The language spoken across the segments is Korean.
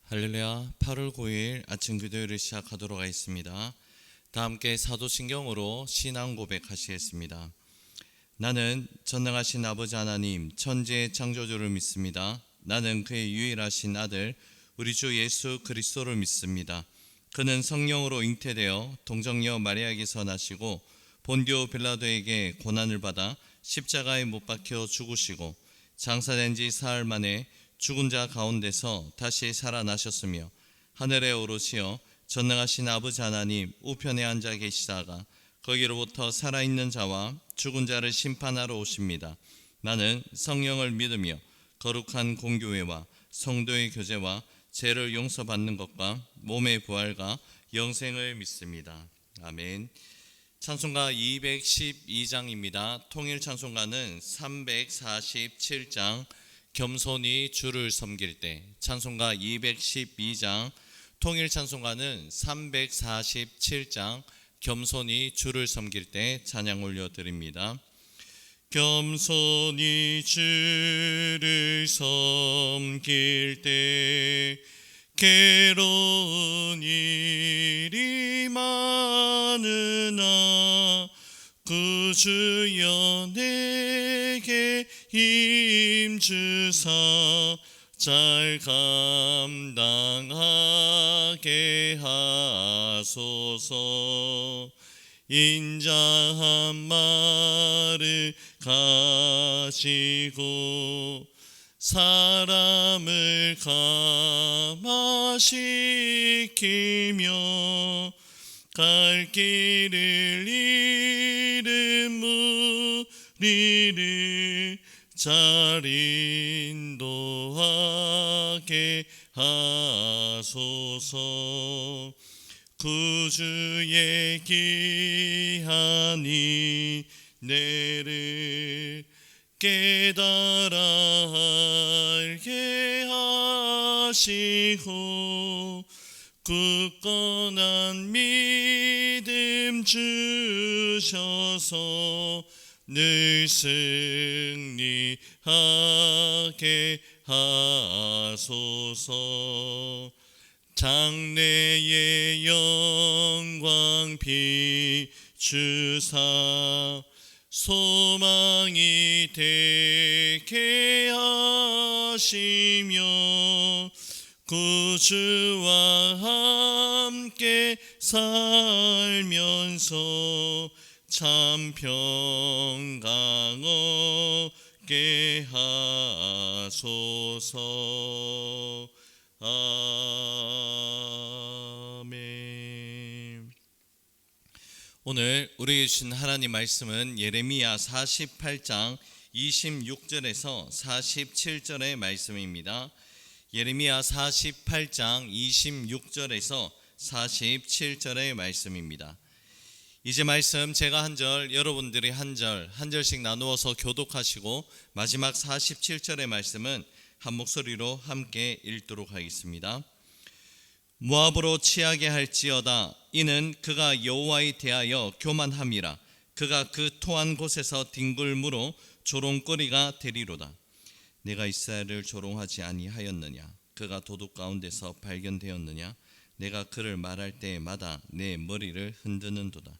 할렐루야. 8월 9일 아침 기도회를 시작하도록 하겠습니다. 다 함께 사도신경으로 신앙 고백하시겠습니다. 나는 전능하신 아버지 하나님 천지의 창조주를 믿습니다. 나는 그의 유일하신 아들 우리 주 예수 그리스도를 믿습니다. 그는 성령으로 잉태되어 동정녀 마리아에게서 나시고 본디오 빌라도에게 고난을 받아 십자가에 못 박혀 죽으시고 장사된 지 사흘 만에 죽은 자 가운데서 다시 살아나셨으며 하늘에 오르시어 전능하신 아버지 하나님 우편에 앉아 계시다가 거기로부터 살아있는 자와 죽은 자를 심판하러 오십니다. 나는 성령을 믿으며 거룩한 공교회와 성도의 교제와 죄를 용서받는 것과 몸의 부활과 영생을 믿습니다. 아멘. 찬송가 212장입니다. 통일 찬송가는 347장 겸손히 주를 섬길 때, 찬송가 212장, 통일 찬송가는 347장 겸손히 주를 섬길 때 찬양 올려드립니다. 겸손히 주를 섬길 때 괴로운 일이 많으나 구주여 내게 힘주사 잘 감당하게 하소서. 인자한 말을 가지고 사람을 감화시키며 갈 길을 잃은 무리를 잘 인도하게 하소서. 구주의 귀한 은혜를 깨달아 알게 하시고 굳건한 믿음 주셔서 늘 승리하게 하소서. 장래의 영광 비추사 소망이 되게 하시며 구주와 함께 살면서 참 평강 얻게 하소서. 아멘. 오늘 우리에게 주신 하나님 말씀은 예레미야 48장 26절에서 47절의 말씀입니다. 예레미야 48장 26절에서 47절의 말씀입니다. 이제 말씀 제가 한 절, 여러분들이 한 절씩 나누어서 교독하시고 마지막 47절의 말씀은 한 목소리로 함께 읽도록 하겠습니다. 모압으로 취하게 할지어다. 이는 그가 여호와에 대하여 교만함이라. 그가 그 토한 곳에서 뒹굴므로 조롱거리가 되리로다. 내가 이스라엘을 조롱하지 아니하였느냐? 그가 도둑 가운데서 발견되었느냐? 내가 그를 말할 때마다 내 머리를 흔드는도다.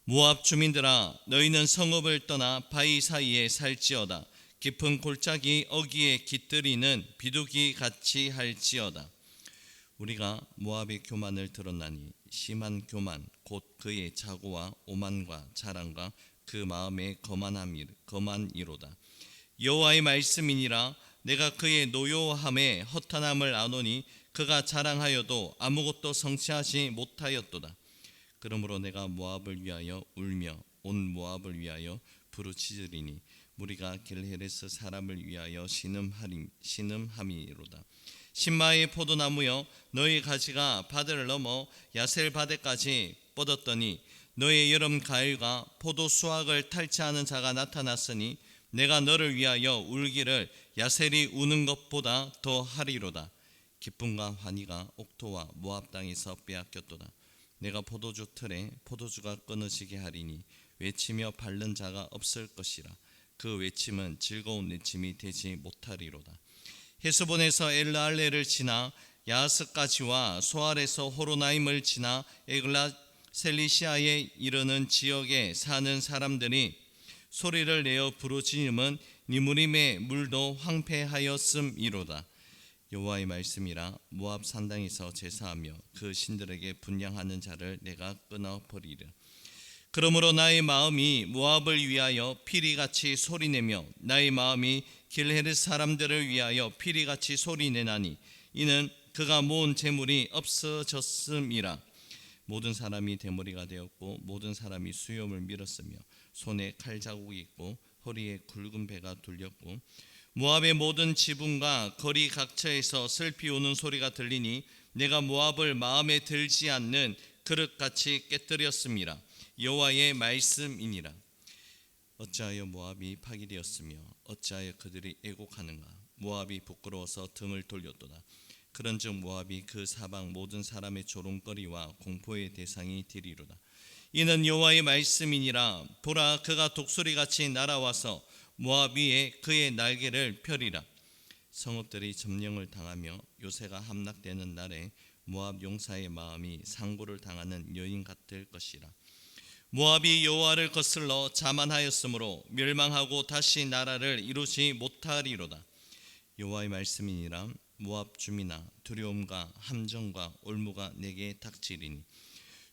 모압 주민들아, 너희는 성읍을 떠나 바위 사이에 살지어다. 깊은 골짜기 어귀에 깃들이는 비둘기 같이 할지어다. 우리가 모압의 교만을 들었나니 심한 교만 곧 그의 자고와 오만과 자랑과 그 마음의 거만이로다. 여호와의 말씀이니라. 내가 그의 노요함에 허탄함을 아노니 그가 자랑하여도 아무것도 성취하지 못하였도다. 그러므로 내가 모압을 위하여 울며 온 모압을 위하여 부르짖으리니 무리가 길헤레스 사람을 위하여 신음함이로다. 신마의 포도나무여, 너희 가지가 바다를 넘어 야셀 바다까지 뻗었더니 너의 여름 가을과 포도 수확을 탈취하는 자가 나타났으니 내가 너를 위하여 울기를 야셀이 우는 것보다 더 하리로다. 기쁨과 환희가 옥토와 모압 땅에서 빼앗겼도다. 내가 포도주 틀에 포도주가 끊어지게 하리니 외치며 밟는 자가 없을 것이라. 그 외침은 즐거운 외침이 되지 못하리로다. 헤스본에서 엘르알레를 지나 야하스까지와 소알에서 호로나임을 지나 에글라 셀리시아에 이르는 지역에 사는 사람들이 소리를 내어 부르짖음은 니무림의 물도 황폐하였음이로다. 여호와의 말씀이라. 모압 산당에서 제사하며 그 신들에게 분향하는 자를 내가 끊어버리리라. 그러므로 나의 마음이 모압을 위하여 피리같이 소리내며 나의 마음이 길헤르 사람들을 위하여 피리같이 소리내나니 이는 그가 모은 재물이 없어졌음이라. 모든 사람이 대머리가 되었고 모든 사람이 수염을 밀었으며 손에 칼 자국이 있고 허리에 굵은 배가 둘렸고 모압의 모든 지붕과 거리 각처에서 슬피 우는 소리가 들리니 내가 모압을 마음에 들지 않는 그릇같이 깨뜨렸음이라. 여호와의 말씀이니라. 어찌하여 모압이 파괴되었으며 어찌하여 그들이 애곡하는가. 모압이 부끄러워서 등을 돌렸도다. 그런즉 모압이 그 사방 모든 사람의 조롱거리와 공포의 대상이 되리로다. 이는 여호와의 말씀이니라. 보라, 그가 독수리같이 날아와서 모압 위에 그의 날개를 펴리라. 성읍들이 점령을 당하며 요새가 함락되는 날에 모압 용사의 마음이 상고를 당하는 여인 같을 것이라. 모압이 여호와를 거슬러 자만하였으므로 멸망하고 다시 나라를 이루지 못하리로다. 여호와의 말씀이니라. 모압 주민아, 두려움과 함정과 올무가 내게 닥치리니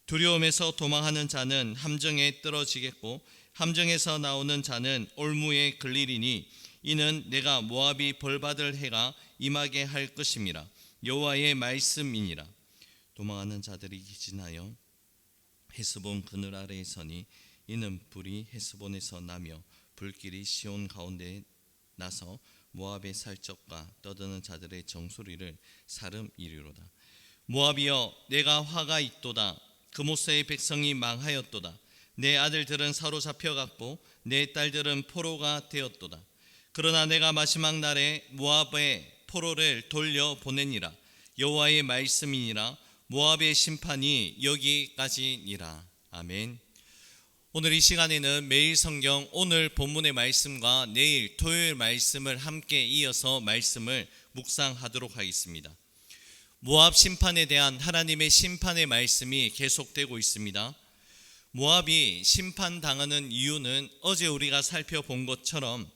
두려움에서 도망하는 자는 함정에 떨어지겠고 함정에서 나오는 자는 올무에 걸리리니 이는 내가 모압이 벌받을 해가 임하게 할 것임이라. 여호와의 말씀이니라. 도망하는 자들이 기진하여 헤스본 그늘 아래에 서니 이는 불이 헤스본에서 나며 불길이 시온 가운데 나서 모압의 살적과 떠드는 자들의 정소리를 사름이리로다. 모압이여, 내가 화가 있도다. 그모스의 백성이 망하였도다. 내 아들들은 사로잡혀갔고 내 딸들은 포로가 되었도다. 그러나 내가 마지막 날에 모압의 포로를 돌려보내니라. 여호와의 말씀이니라. 모압의 심판이 여기까지니라. 아멘. 오늘 이 시간에는 매일 성경 오늘 본문의 말씀과 내일 토요일 말씀을 함께 이어서 말씀을 묵상하도록 하겠습니다. 모압 심판에 대한 하나님의 심판의 말씀이 계속되고 있습니다. 모압이 심판당하는 이유는 어제 우리가 살펴본 것처럼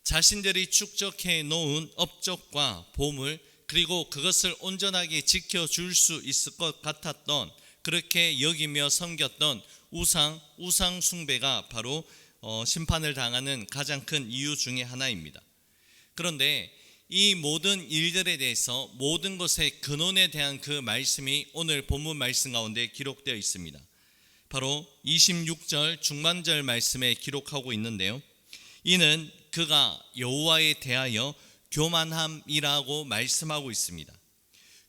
자신들이 축적해 놓은 업적과 보물 그리고 그것을 온전하게 지켜줄 수 있을 것 같았던, 그렇게 여기며 섬겼던 우상 숭배가 바로 심판을 당하는 가장 큰 이유 중에 하나입니다. 그런데 이 모든 일들에 대해서 모든 것의 근원에 대한 그 말씀이 오늘 본문 말씀 가운데 기록되어 있습니다. 바로 26절 중반절 말씀에 기록하고 있는데요. 이는 그가 여호와에 대하여 교만함이라고 말씀하고 있습니다.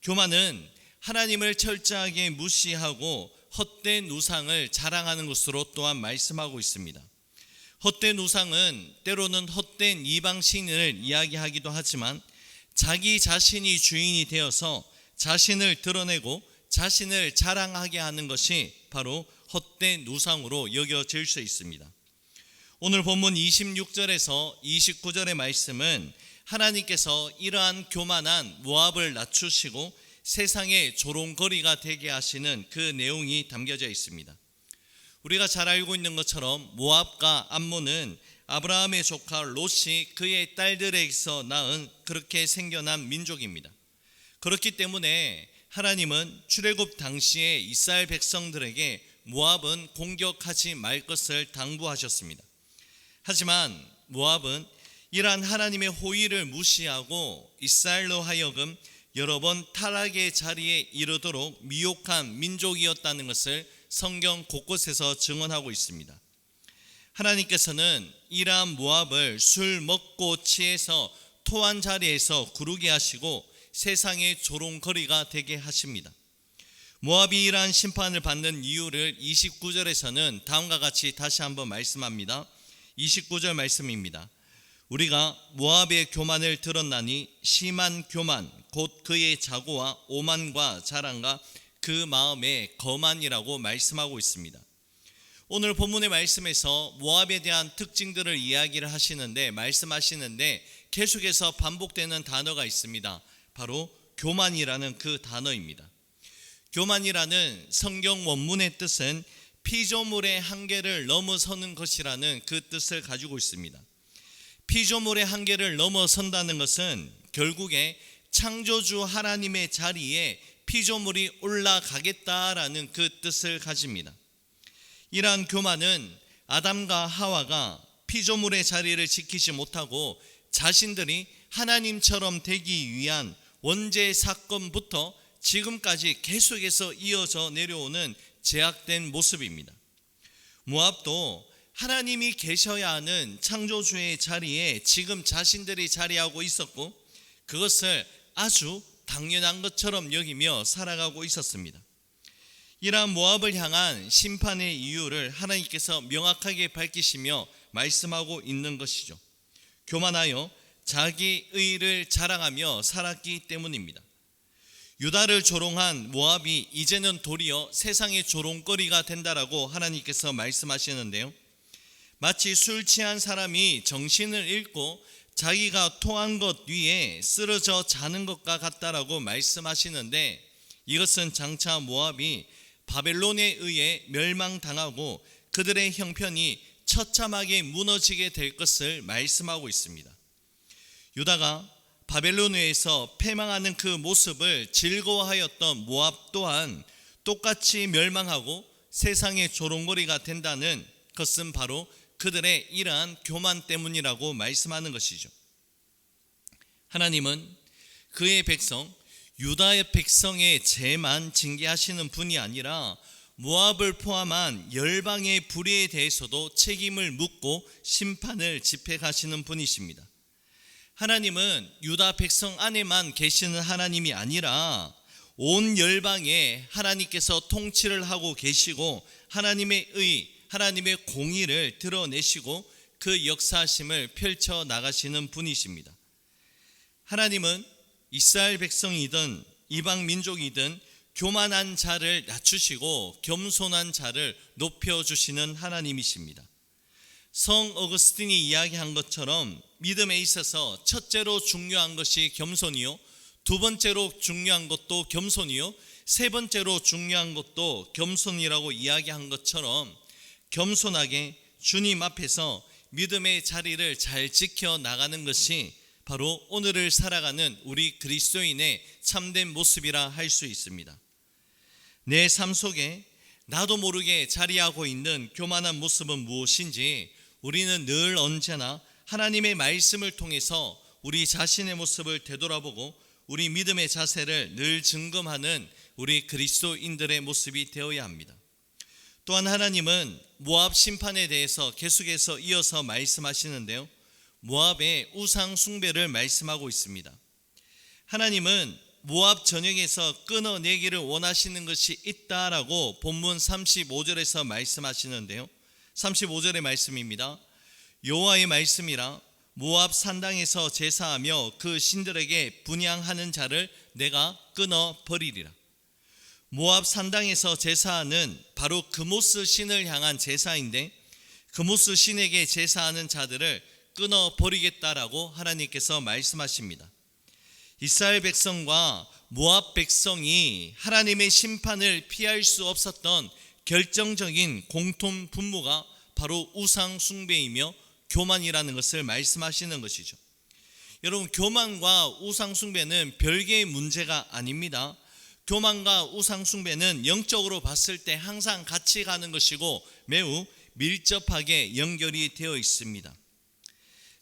교만은 하나님을 철저하게 무시하고 헛된 우상을 자랑하는 것으로 또한 말씀하고 있습니다. 헛된 우상은 때로는 헛된 이방신을 이야기하기도 하지만 자기 자신이 주인이 되어서 자신을 드러내고 자신을 자랑하게 하는 것이 바로 헛된 우상으로 여겨질 수 있습니다. 오늘 본문 26절에서 29절의 말씀은 하나님께서 이러한 교만한 모압을 낮추시고 세상의 조롱거리가 되게 하시는 그 내용이 담겨져 있습니다. 우리가 잘 알고 있는 것처럼 모압과 암몬은 아브라함의 조카 롯이 그의 딸들에게서 낳은 그렇게 생겨난 민족입니다. 그렇기 때문에 하나님은 출애굽 당시에 이스라엘 백성들에게 모압은 공격하지 말 것을 당부하셨습니다. 하지만 모압은 이러한 하나님의 호의를 무시하고 이스라엘로 하여금 여러 번 타락의 자리에 이르도록 미혹한 민족이었다는 것을 성경 곳곳에서 증언하고 있습니다. 하나님께서는 이러한 모압을 술 먹고 취해서 토한 자리에서 구르게 하시고 세상의 조롱거리가 되게 하십니다. 모압이 이러한 심판을 받는 이유를 29절에서는 다음과 같이 다시 한번 말씀합니다. 29절 말씀입니다. 우리가 모압의 교만을 들었나니 심한 교만 곧 그의 자고와 오만과 자랑과 그 마음의 거만이라고 말씀하고 있습니다. 오늘 본문의 말씀에서 모압에 대한 특징들을 이야기를 하시는데 말씀하시는데 계속해서 반복되는 단어가 있습니다. 바로 교만이라는 그 단어입니다. 교만이라는 성경 원문의 뜻은 피조물의 한계를 넘어서는 것이라는 그 뜻을 가지고 있습니다. 피조물의 한계를 넘어선다는 것은 결국에 창조주 하나님의 자리에 피조물이 올라가겠다라는 그 뜻을 가집니다. 이러한 교만은 아담과 하와가 피조물의 자리를 지키지 못하고 자신들이 하나님처럼 되기 위한 원죄 사건부터 지금까지 계속해서 이어져 내려오는 제약된 모습입니다. 모압도 하나님이 계셔야 하는 창조주의 자리에 지금 자신들이 자리하고 있었고 그것을 아주 당연한 것처럼 여기며 살아가고 있었습니다. 이러한 모압을 향한 심판의 이유를 하나님께서 명확하게 밝히시며 말씀하고 있는 것이죠. 교만하여 자기 의를 자랑하며 살았기 때문입니다. 유다를 조롱한 모압이 이제는 도리어 세상의 조롱거리가 된다라고 하나님께서 말씀하시는데요. 마치 술 취한 사람이 정신을 잃고 자기가 토한 것 위에 쓰러져 자는 것과 같다라고 말씀하시는데 이것은 장차 모압이 바벨론에 의해 멸망당하고 그들의 형편이 처참하게 무너지게 될 것을 말씀하고 있습니다. 유다가 바벨론에서 패망하는 그 모습을 즐거워하였던 모압 또한 똑같이 멸망하고 세상의 조롱거리가 된다는 것은 바로 그들의 이러한 교만 때문이라고 말씀하는 것이죠. 하나님은 그의 백성 유다의 백성의 죄만 징계하시는 분이 아니라 모압을 포함한 열방의 불의에 대해서도 책임을 묻고 심판을 집행하시는 분이십니다. 하나님은 유다 백성 안에만 계시는 하나님이 아니라 온 열방에 하나님께서 통치를 하고 계시고 하나님의 의, 하나님의 공의를 드러내시고 그 역사하심을 펼쳐 나가시는 분이십니다. 하나님은 이스라엘 백성이든 이방 민족이든 교만한 자를 낮추시고 겸손한 자를 높여주시는 하나님이십니다. 성 어거스틴이 이야기한 것처럼 믿음에 있어서 첫째로 중요한 것이 겸손이요, 두 번째로 중요한 것도 겸손이요, 세 번째로 중요한 것도 겸손이라고 이야기한 것처럼 겸손하게 주님 앞에서 믿음의 자리를 잘 지켜나가는 것이 바로 오늘을 살아가는 우리 그리스도인의 참된 모습이라 할 수 있습니다. 내 삶 속에 나도 모르게 자리하고 있는 교만한 모습은 무엇인지 우리는 늘 언제나 하나님의 말씀을 통해서 우리 자신의 모습을 되돌아보고 우리 믿음의 자세를 늘 증검하는 우리 그리스도인들의 모습이 되어야 합니다. 또한 하나님은 모압 심판에 대해서 계속해서 이어서 말씀하시는데요. 모압의 우상 숭배를 말씀하고 있습니다. 하나님은 모압 전역에서 끊어내기를 원하시는 것이 있다라고 본문 35절에서 말씀하시는데요. 35절의 말씀입니다. 여호와의 말씀이라 모압 산당에서 제사하며 그 신들에게 분향하는 자를 내가 끊어버리리라. 모압 산당에서 제사하는 바로 그모스 신을 향한 제사인데 그모스 신에게 제사하는 자들을 끊어버리겠다라고 하나님께서 말씀하십니다. 이스라엘 백성과 모압 백성이 하나님의 심판을 피할 수 없었던 결정적인 공통 분모가 바로 우상 숭배이며 교만이라는 것을 말씀하시는 것이죠. 여러분, 교만과 우상 숭배는 별개의 문제가 아닙니다. 교만과 우상 숭배는 영적으로 봤을 때 항상 같이 가는 것이고 매우 밀접하게 연결이 되어 있습니다.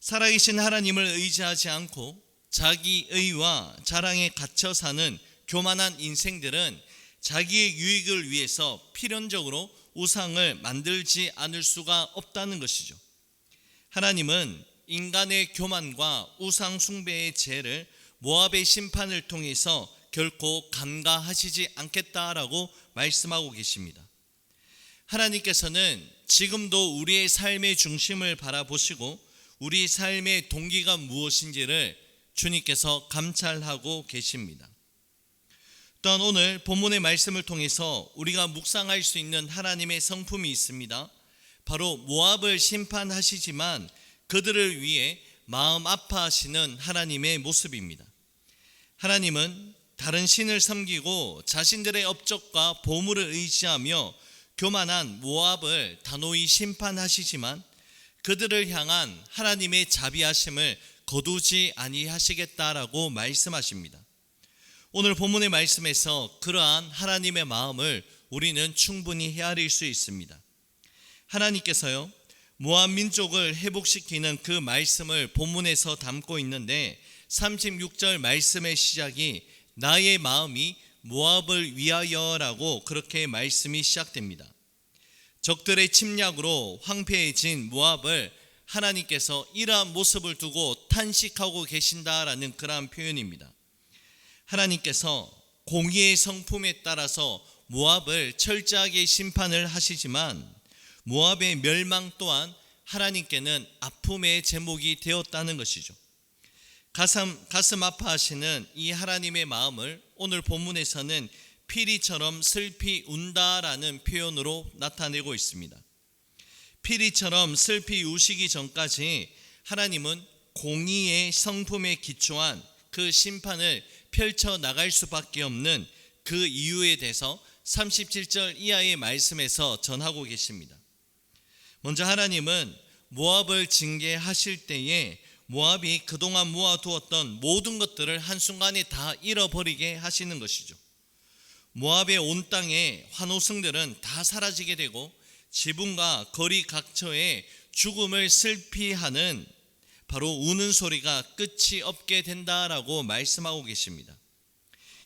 살아계신 하나님을 의지하지 않고 자기 의와 자랑에 갇혀 사는 교만한 인생들은 자기의 유익을 위해서 필연적으로 우상을 만들지 않을 수가 없다는 것이죠. 하나님은 인간의 교만과 우상 숭배의 죄를 모압의 심판을 통해서 결코 간과하시지 않겠다라고 말씀하고 계십니다. 하나님께서는 지금도 우리의 삶의 중심을 바라보시고 우리 삶의 동기가 무엇인지를 주님께서 감찰하고 계십니다. 또한 오늘 본문의 말씀을 통해서 우리가 묵상할 수 있는 하나님의 성품이 있습니다. 바로 모압을 심판하시지만 그들을 위해 마음 아파하시는 하나님의 모습입니다. 하나님은 다른 신을 섬기고 자신들의 업적과 보물을 의지하며 교만한 모압을 단호히 심판하시지만 그들을 향한 하나님의 자비하심을 거두지 아니하시겠다라고 말씀하십니다. 오늘 본문의 말씀에서 그러한 하나님의 마음을 우리는 충분히 헤아릴 수 있습니다. 하나님께서요, 모압 민족을 회복시키는 그 말씀을 본문에서 담고 있는데 36절 말씀의 시작이 나의 마음이 모압을 위하여라고 그렇게 말씀이 시작됩니다. 적들의 침략으로 황폐해진 모압을 하나님께서 이러한 모습을 두고 탄식하고 계신다라는 그러한 표현입니다. 하나님께서 공의의 성품에 따라서 모압을 철저하게 심판을 하시지만 모압의 멸망 또한 하나님께는 아픔의 제목이 되었다는 것이죠. 가슴 아파하시는 이 하나님의 마음을 오늘 본문에서는 피리처럼 슬피 운다라는 표현으로 나타내고 있습니다. 피리처럼 슬피 우시기 전까지 하나님은 공의의 성품에 기초한 그 심판을 펼쳐 나갈 수밖에 없는 그 이유에 대해서 37절 이하의 말씀에서 전하고 계십니다. 먼저 하나님은 모압을 징계하실 때에 모압이 그동안 모아두었던 모든 것들을 한순간에 다 잃어버리게 하시는 것이죠. 모압의 온 땅의 환호성들은 다 사라지게 되고 지붕과 거리 각처에 죽음을 슬피하는 바로 우는 소리가 끝이 없게 된다라고 말씀하고 계십니다.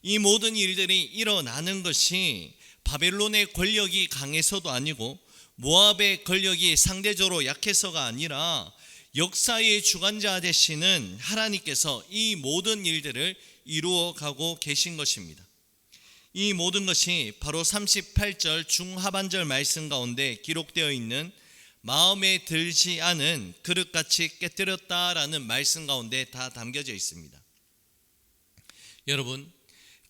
이 모든 일들이 일어나는 것이 바벨론의 권력이 강해서도 아니고 모압의 권력이 상대적으로 약해서가 아니라 역사의 주관자 되시는 하나님께서 이 모든 일들을 이루어가고 계신 것입니다. 이 모든 것이 바로 38절 중하반절 말씀 가운데 기록되어 있는 마음에 들지 않은 그릇같이 깨뜨렸다라는 말씀 가운데 다 담겨져 있습니다. 여러분,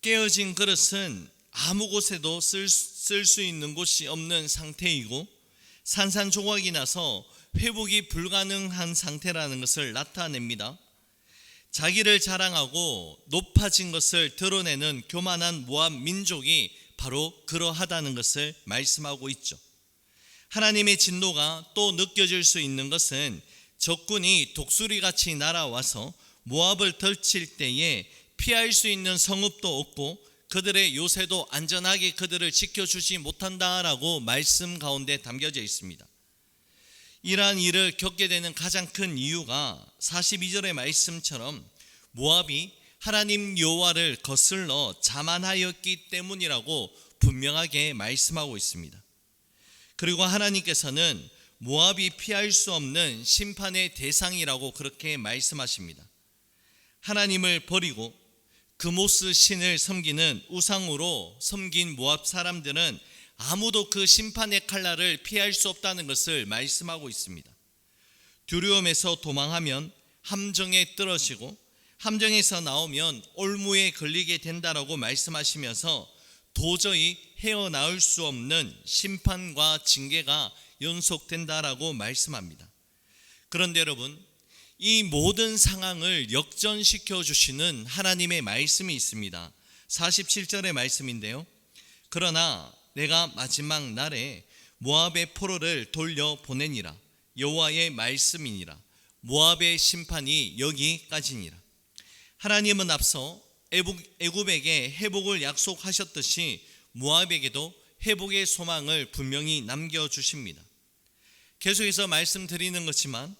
깨어진 그릇은 아무 곳에도 쓸 수 있는 곳이 없는 상태이고 산산조각이 나서 회복이 불가능한 상태라는 것을 나타냅니다. 자기를 자랑하고 높아진 것을 드러내는 교만한 모압 민족이 바로 그러하다는 것을 말씀하고 있죠. 하나님의 진노가 또 느껴질 수 있는 것은 적군이 독수리같이 날아와서 모압을 덮칠 때에 피할 수 있는 성읍도 없고 그들의 요새도 안전하게 그들을 지켜주지 못한다라고 말씀 가운데 담겨져 있습니다. 이러한 일을 겪게 되는 가장 큰 이유가 42절의 말씀처럼 모압이 하나님 여호와를 거슬러 자만하였기 때문이라고 분명하게 말씀하고 있습니다. 그리고 하나님께서는 모압이 피할 수 없는 심판의 대상이라고 그렇게 말씀하십니다. 하나님을 버리고 그모스 신을 섬기는 우상으로 섬긴 모압 사람들은 아무도 그 심판의 칼날을 피할 수 없다는 것을 말씀하고 있습니다. 두려움에서 도망하면 함정에 떨어지고 함정에서 나오면 올무에 걸리게 된다라고 말씀하시면서 도저히 헤어나올 수 없는 심판과 징계가 연속된다라고 말씀합니다. 그런데 여러분, 이 모든 상황을 역전시켜 주시는 하나님의 말씀이 있습니다. 47절의 말씀인데요. 그러나 내가 마지막 날에 모압의 포로를 돌려보내니라. 여호와의 말씀이니라. 모압의 심판이 여기까지니라. 하나님은 앞서 애굽에게 회복을 약속하셨듯이 모압에게도 회복의 소망을 분명히 남겨주십니다. 계속해서 말씀드리는 것지만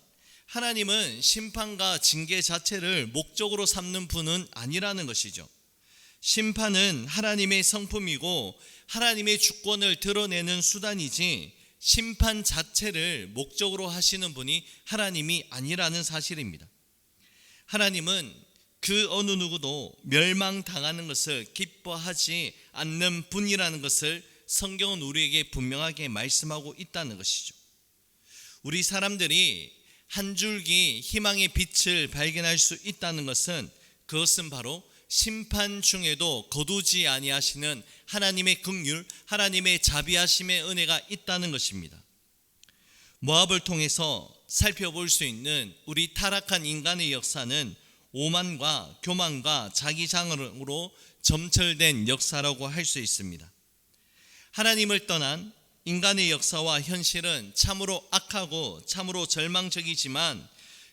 하나님은 심판과 징계 자체를 목적으로 삼는 분은 아니라는 것이죠. 심판은 하나님의 성품이고 하나님의 주권을 드러내는 수단이지 심판 자체를 목적으로 하시는 분이 하나님이 아니라는 사실입니다. 하나님은 그 어느 누구도 멸망당하는 것을 기뻐하지 않는 분이라는 것을 성경은 우리에게 분명하게 말씀하고 있다는 것이죠. 우리 사람들이 한 줄기 희망의 빛을 발견할 수 있다는 것은 그것은 바로 심판 중에도 거두지 아니하시는 하나님의 긍휼, 하나님의 자비하심의 은혜가 있다는 것입니다. 모압을 통해서 살펴볼 수 있는 우리 타락한 인간의 역사는 오만과 교만과 자기장으로 점철된 역사라고 할 수 있습니다. 하나님을 떠난 인간의 역사와 현실은 참으로 악하고 참으로 절망적이지만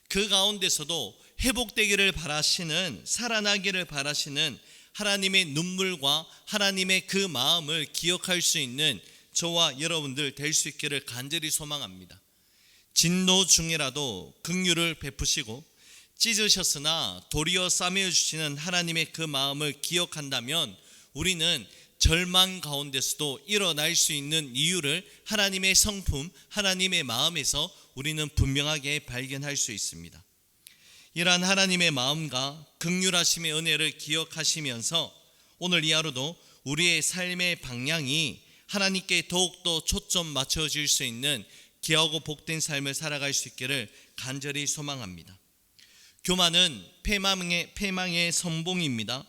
그 가운데서도 회복되기를 바라시는, 살아나기를 바라시는 하나님의 눈물과 하나님의 그 마음을 기억할 수 있는 저와 여러분들 될 수 있기를 간절히 소망합니다. 진노 중이라도 긍휼을 베푸시고 찢으셨으나 도리어 싸매어 주시는 하나님의 그 마음을 기억한다면 우리는 절망 가운데서도 일어날 수 있는 이유를 하나님의 성품, 하나님의 마음에서 우리는 분명하게 발견할 수 있습니다. 이러한 하나님의 마음과 긍휼하심의 은혜를 기억하시면서 오늘 이 하루도 우리의 삶의 방향이 하나님께 더욱더 초점 맞춰질 수 있는 귀하고 복된 삶을 살아갈 수 있기를 간절히 소망합니다. 교만은 패망의 선봉입니다.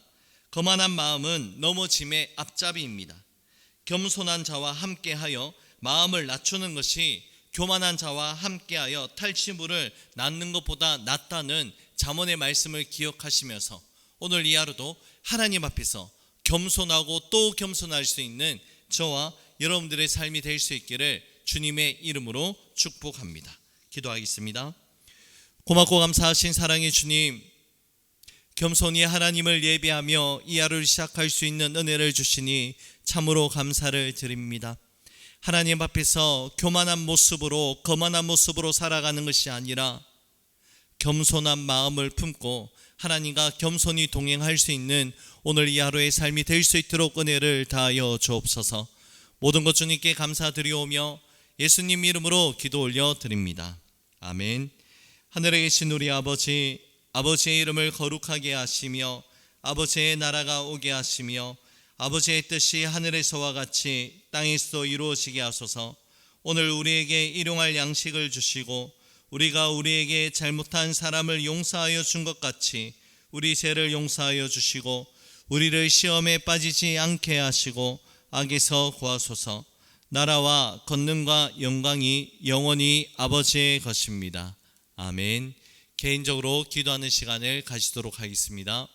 거만한 마음은 넘어짐의 앞잡이입니다. 겸손한 자와 함께하여 마음을 낮추는 것이 교만한 자와 함께하여 탈취물을 낳는 것보다 낫다는 잠언의 말씀을 기억하시면서 오늘 이 하루도 하나님 앞에서 겸손하고 또 겸손할 수 있는 저와 여러분들의 삶이 될 수 있기를 주님의 이름으로 축복합니다. 기도하겠습니다. 고맙고 감사하신 사랑의 주님, 겸손히 하나님을 예배하며 이 하루를 시작할 수 있는 은혜를 주시니 참으로 감사를 드립니다. 하나님 앞에서 교만한 모습으로, 거만한 모습으로 살아가는 것이 아니라 겸손한 마음을 품고 하나님과 겸손히 동행할 수 있는 오늘 이 하루의 삶이 될 수 있도록 은혜를 다하여 주옵소서. 모든 것 주님께 감사드리오며 예수님 이름으로 기도 올려드립니다. 아멘. 하늘에 계신 우리 아버지, 아버지의 이름을 거룩하게 하시며 아버지의 나라가 오게 하시며 아버지의 뜻이 하늘에서와 같이 땅에서도 이루어지게 하소서. 오늘 우리에게 일용할 양식을 주시고 우리가 우리에게 잘못한 사람을 용서하여 준 것 같이 우리 죄를 용서하여 주시고 우리를 시험에 빠지지 않게 하시고 악에서 구하소서. 나라와 권능과 영광이 영원히 아버지의 것입니다. 아멘. 개인적으로 기도하는 시간을 가지도록 하겠습니다.